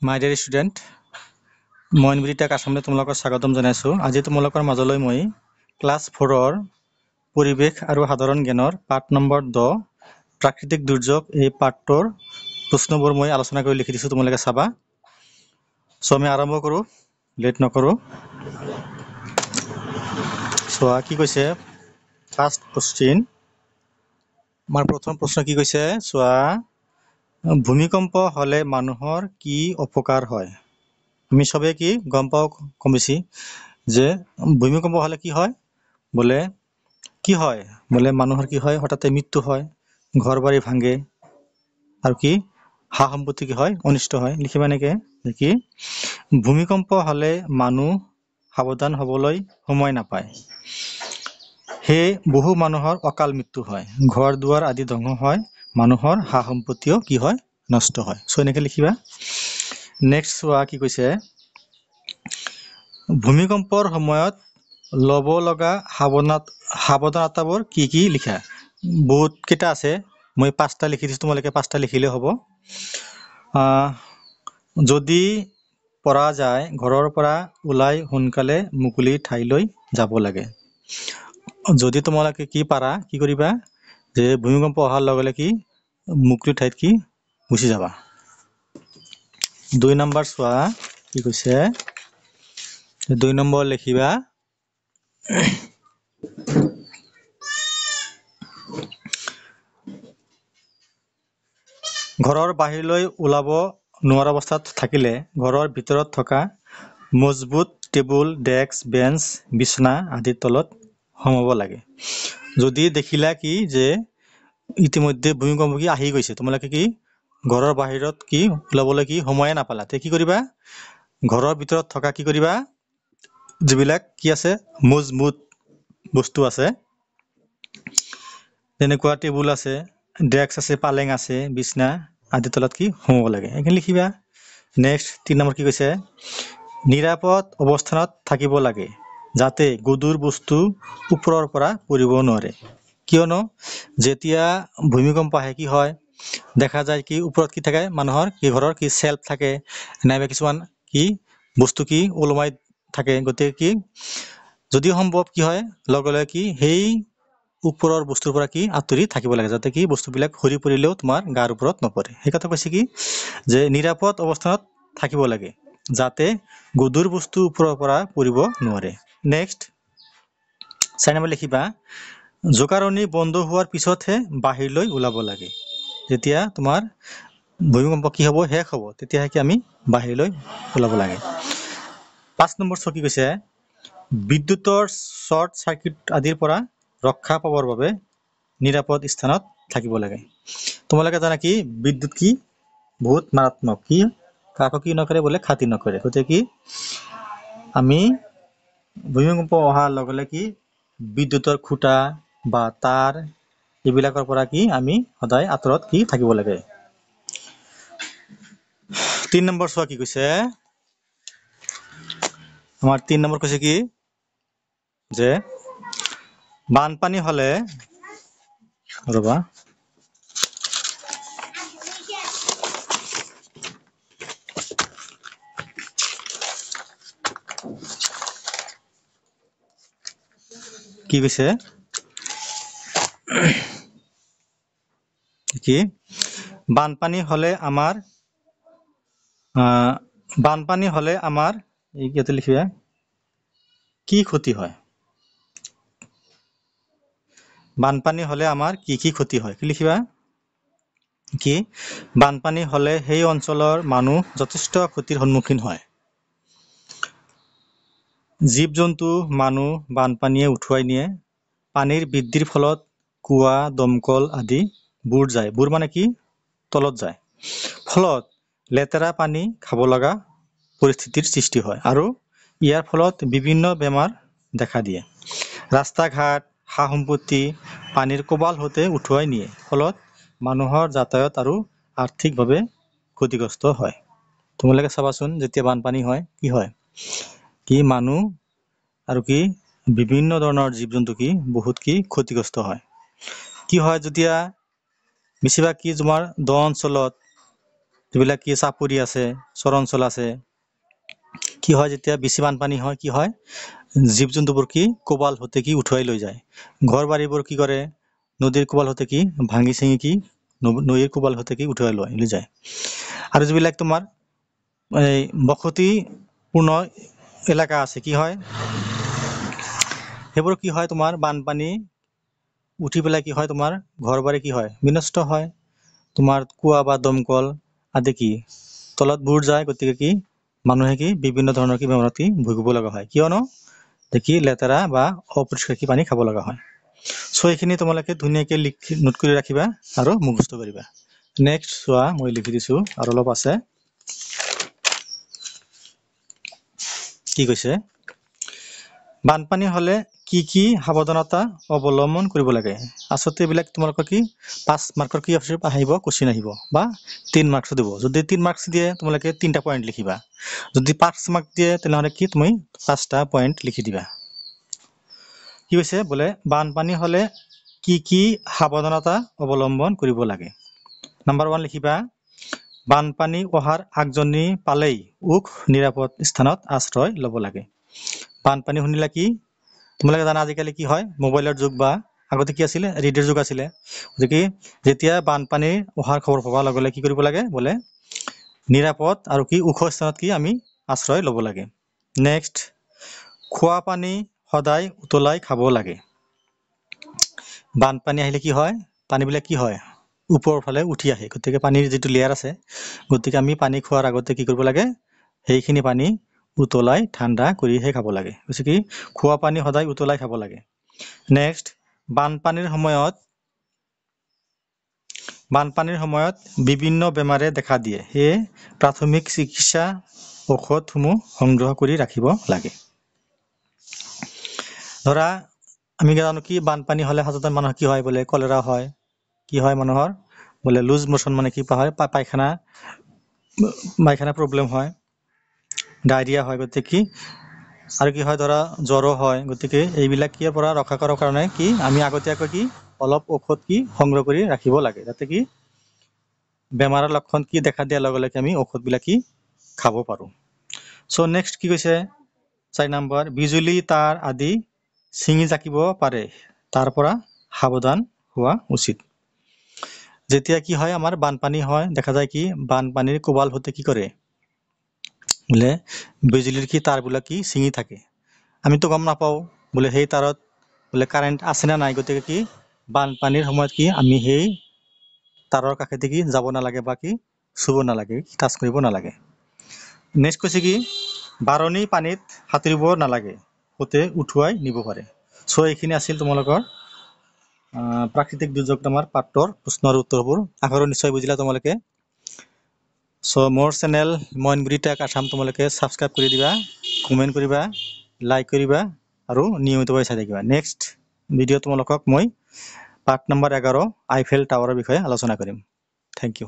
My dear student, মই নিবেদিতা কাছমলে তোমালোকক স্বাগতম জনাইছো। আজি তোমালোকৰ মাজলৈ মই ক্লাছ 4ৰ পৰিৱেশ আৰু সাধাৰণ জ্ঞানৰ পাঠ নম্বৰ 10 প্ৰাকৃতিক দুৰ্যোগ এই পাঠৰ প্ৰশ্নবোৰ মই আলোচনা কৰি লিখি দিছো, তোমালোকে চাবা। সো আমি আৰম্ভ কৰো, লেট নকৰো। সোৱা কি কৈছে ফাৰ্স্ট কোশ্চেন, আমাৰ প্ৰথম প্ৰশ্ন কি কৈছে সোৱা, ভূমিকম্প হলে মানুহৰ কি অপকাৰ হয়? আমি সবে কি গম পাও কম বেছি যে ভূমিকম্প হলে কি হয় বলে মানুহৰ কি হয়, হঠাতে মৃত্যু হয়, ঘৰ বাড়ি ভাঙে আৰু কি সা সম্পত্তি কি হয় অনিষ্ট হয়। লিখিবা নেকি কি ভূমিকম্প হলে মানুহ সাৱধান হবলৈ সময় নাপায়, হে বহু মানুহৰ অকাল মৃত্যু হয়, ঘৰ দুৱাৰ আদি ধ্বংস হয়, মানুহৰ সা সম্পত্তিও কি হয় নষ্ট হয়। সো এনেকে লিখিবা। নেক্সট চোৱা কি কৈছে, ভূমিকম্পৰ সময়ত লব লগা সাৱধানতাবোৰ কি কি লিখা। বহুত কেইটা আছে, মই 5টা লিখি দিছো, তোমালোকে 5টা লিখিলে হ'ব। যদি পৰা যায় ঘৰৰ পৰা ওলাই সোনকালে মুকলি ঠাইলৈ যাব লাগে। যদি তোমালোকে কি পাৰা কি কৰিবা যে ভূমিকম্প অহাৰ লগে লগে কি মুকলি ঠাইত কি গুচি যাবা। 2 নম্বৰ চোৱা কি কৈছে, 2 নম্বৰ লিখিবা ঘৰৰ বাহিৰলৈ ওলাব নোৱাৰা অৱস্থাত থাকিলে ঘৰৰ ভিতৰত থকা মজবুত টেবুল, ডেস্ক, বেঞ্চ, বিছনা আদিৰ তলত সোমাব লাগে। যদি দেখিলা কি যে ইতিমধ্যে ভূমিকম্প কি আহি গৈছে, তোমালোকে কি ঘৰৰ বাহিৰত কি ওলাবলৈ কি সময়ে নাপালা, তে কি কৰিবা ঘৰৰ ভিতৰত থকা কি কৰিবা যিবিলাক কি আছে মজবুত বস্তু আছে, তেনেকুৱা টেবুল আছে, ডেস্ক আছে, পালেং আছে, বিছনা আদি তলত কি সোমাব লাগে, এইখিনি লিখিবা। নেক্সট 3 নম্বৰ কি কৈছে, নিৰাপদ অৱস্থানত থাকিব লাগে যাতে গধুৰ বস্তু ওপৰৰ পৰা পৰিব নোৱাৰে। কিয়নো যেতিয়া ভূমিকম্প আহে কি হয় দেখা যায় কি ওপৰত কি থাকে মানুহৰ কি ঘৰৰ কি সেলফ থাকে, নাইবা কিছুমান কি বস্তু কি ওলমাই থাকে, গতিকে কি যদি সম্ভৱ কি হয় লগে লগে কি সেই ওপৰৰ বস্তুৰ পৰা কি আঁতৰি থাকিব লাগে যাতে কি বস্তুবিলাক সৰি পৰিলেও তোমাৰ গাৰ ওপৰত নপৰে। সেই কথা কৈছে কি যে নিৰাপদ অৱস্থানত থাকিব লাগে যাতে গধুৰ বস্তু ওপৰৰ পৰা পৰিব নোৱাৰে। নেক্সট 4 নম্বৰ লিখিবা, জোকাৰণি বন্ধ হোৱাৰ পিছতহে বাহিৰলৈ ওলাব লাগে। যেতিয়া তোমাৰ ভূমিকম্প কি হ'ব শেষ হ'ব তেতিয়াহে কি আমি বাহিৰলৈ ওলাব লাগে। 5 নম্বৰ কি কৈছে, বিদ্যুতৰ শৰ্ট সাৰ্কিট আদিৰ পৰা ৰক্ষা পাবৰ বাবে নিৰাপদ স্থানত থাকিব লাগে। তোমালোকে জানা কি বিদ্যুৎ কি বহুত মাৰাত্মক, কি কাকো কি নকৰে বোলে খাতি নকৰে, গতিকে কি আমি ভূমিকম্প অহাৰ লগে লগে কি বিদ্যুতৰ খুঁটা বা তাৰ এইবিলাকৰ পৰা কি আমি সদায় আঁতৰত কি থাকিব লাগে। 3 নম্বৰ চোৱা কি কৈছে, আমাৰ 3 নম্বৰ কৈছে কি যে বানপানী হলে ৰবা কি কৈছে কি বানপানী হলে আমাৰ ইয়াতে লিখিবা কি ক্ষতি হয়, বানপানী হলে আমাৰ কি কি ক্ষতি হয়, কি লিখিবা কি বানপানী হলে সেই অঞ্চলৰ মানুহ যথেষ্ট ক্ষতিৰ সন্মুখীন হয়। জীৱ জন্তু মানুহ বানপানীয়ে উঠুৱাই নিয়ে, পানীৰ বৃদ্ধিৰ ফলত কুঁৱা দমকল আদি বুৰ যায়, বুৰ মানে কি তলত যায়, ফলত লেতেৰা পানী খাব লগা পৰিস্থিতিৰ সৃষ্টি হয় আৰু ইয়াৰ ফলত বিভিন্ন বেমাৰ দেখা দিয়ে। ৰাস্তা ঘাট সা সম্পত্তি পানীৰ কোবাল হতে উঠুৱাই নিয়ে, ফলত মানুহৰ যাতায়াত আৰু আৰ্থিকভাৱে ক্ষতিগ্ৰস্ত হয়। তোমালোকে চাবাচোন যেতিয়া বানপানী হয় কি হয় কি মানুহ আৰু কি বিভিন্ন ধৰণৰ জীৱ জন্তু কি বহুত কি ক্ষতিগ্ৰস্ত হয়। কি হয় যেতিয়া বেছিভাগ কি তোমাৰ দ অঞ্চলত যিবিলাক কি চাপৰি আছে চৰাঞ্চল আছে কি হয় যেতিয়া বেছি বানপানী হয় কি হয় জীৱ জন্তুবোৰ কি কোবাল হতে কি উঠুৱাই লৈ যায় ঘৰ বাৰীবোৰ কি কৰে নদীৰ কোবাল হতে কি ভাঙি চিঙি কি নদীৰ কোবাল হতে কি উঠুৱাই লৈ যায় আৰু যিবিলাক তোমাৰ এই বসতিপূৰ্ণ এলেকা আছে কি হয় সেইবোৰ কি হয় তোমাৰ বানপানী উঠি পেলাই কি হয় তোমাৰ ঘৰ বাৰী কি হয় বিনষ্ট হয় তোমাৰ কুয়া বা দমকল আদি কি তলত বুৰ যায় গতিকে কি মানুহে কি বিভিন্ন ধৰণৰ কি বেমাৰত কি ভুগিব লগা হয় কিয়নো দেখি লেতেৰা বা অপৰিষ্কাৰ কি পানী খাব লগা হয় সো এইখিনি তোমালোকে ধুনীয়াকৈ লিখি নোট কৰি ৰাখিবা আৰু মুখস্থ কৰিবা নেক্সট চোৱা মই লিখি দিছো আৰু অলপ আছে কি কৈছে বানপানী হলে কি সাৱধানতা অৱলম্বন কৰিব লাগে আসতে এইবিলাক তোমালোকৰ কি 5 মাৰ্কৰ কি আহিব কোশ্চেন আহিব বা 3 মাৰ্কস দিব যদি 3 মাৰ্কস দিয়ে তোমালোকে 3টা পইণ্ট লিখিবা যদি 5 মাৰ্ক দিয়ে তেনহলে কি তুমি 5টা পইণ্ট লিখি দিবা কি হৈছে বলে বানপানী হলে কি সাৱধানতা অৱলম্বন কৰিব লাগে নাম্বাৰ 1 লিখিবা বানপানী অহাৰ আগজনী পালেই উখ নিৰাপদ স্থানত আশ্ৰয় ল'ব লাগে বানপানী শুনিলা কি তোমালোকে জানা আজিকালি কি হয় মোবাইলৰ যুগ বা আগতে কি আছিল ৰেডিঅ'ৰ যুগ আছিল গতিকে যেতিয়া বানপানী অহাৰ খবৰ পাবা লগে কি কৰিব লাগে বলে নিৰাপদ আৰু কি ওখ স্থানত কি আমি আশ্ৰয় ল'ব লাগে নেক্সট খোৱা পানী সদায় উতলাই খাব লাগে বানপানী আহিলে কি হয় পানীবিলাক কি হয় ওপৰৰ ফালে উঠি আহে গতিকে পানীৰ যেটো লেয়াৰ আছে গতিকে আমি পানী খোৱাৰ আগতে কি কৰিব লাগে সেইখিনি পানী উতলাই ঠাণ্ডা কৰিহে খাব লাগে কৈছে কি খোৱা পানী সদায় উতলাই খাব লাগে নেক্সট বানপানীৰ সময়ত বিভিন্ন বেমাৰে দেখা দিয়ে হে প্ৰাথমিক চিকিৎসা ঔষধসমূহ সংগ্ৰহ কৰি ৰাখিব লাগে ধৰা আমি জানো কি বানপানী হলে সাধাৰণতে মানুহ কি হয় বলে কলেৰা হয় কি হয় মানুহৰ বলে লুজ মোশন মানে কি হয় পায়খানা প্ৰবলেম হয় ডায়ৰিয়া হয় গতিকে কি আৰু কি হয় ধৰা জ্বৰো হয় গতিকে এইবিলাক কিৰ পৰা ৰক্ষা কৰাৰ কাৰণে কি আমি আগতীয়াকৈ কি অলপ ঔষধ কি সংগ্ৰহ কৰি ৰাখিব লাগে যাতে কি বেমাৰৰ লক্ষণ কি দেখা দিয়াৰ লগে লগে আমি ঔষধবিলাক কি খাব পাৰো সো নেক্সট কি কৈছে 4 নম্বৰ বিজুলী তাৰ আদি ছিঙি জাকিব পাৰে তাৰ পৰা সাৱধান হোৱা উচিত যেতিয়া কি হয় আমাৰ বানপানী হয় দেখা যায় কি বানপানীৰ কোবাল হতে কি কৰে বলে বিজুলীৰ কি তাৰবিলাক কি ছিঙি থাকে আমিতো গম নাপাও বলে সেই তাৰত বলে কাৰেন্ট আছে না নাই গতিকে কি বানপানীৰ সময়ত কি আমি সেই তাৰৰ কাষেদি কি যাব নালাগে বা কি চুব নালাগে টাচ কৰিব নালাগে নেক্সট কৈছে কি বাৰণি পানীত সাঁতুৰিব নালাগে হতে উঠুৱাই নিব পাৰে সো এইখিনি আছিল তোমালোকৰ প্ৰাকৃতিক দুৰ্যোগ নামৰ পাঠৰ প্ৰশ্নৰ উত্তৰবোৰ আশা কৰো নিশ্চয় বুজিলা তোমালোকে সো মোৰ চেনেল মইনগুৰি টেক আসাম তোমালোকে সাবস্ক্ৰাইব কৰি দিবা কমেন্ট কৰিবা লাইক কৰিবা আৰু নিয়মিতভাৱে চাই থাকিবা নেক্সট ভিডিঅ তোমালোকক মই পাঠ নম্বৰ 11 আইফেল টাৱাৰৰ বিষয়ে আলোচনা কৰিম থ্যাংক ইউ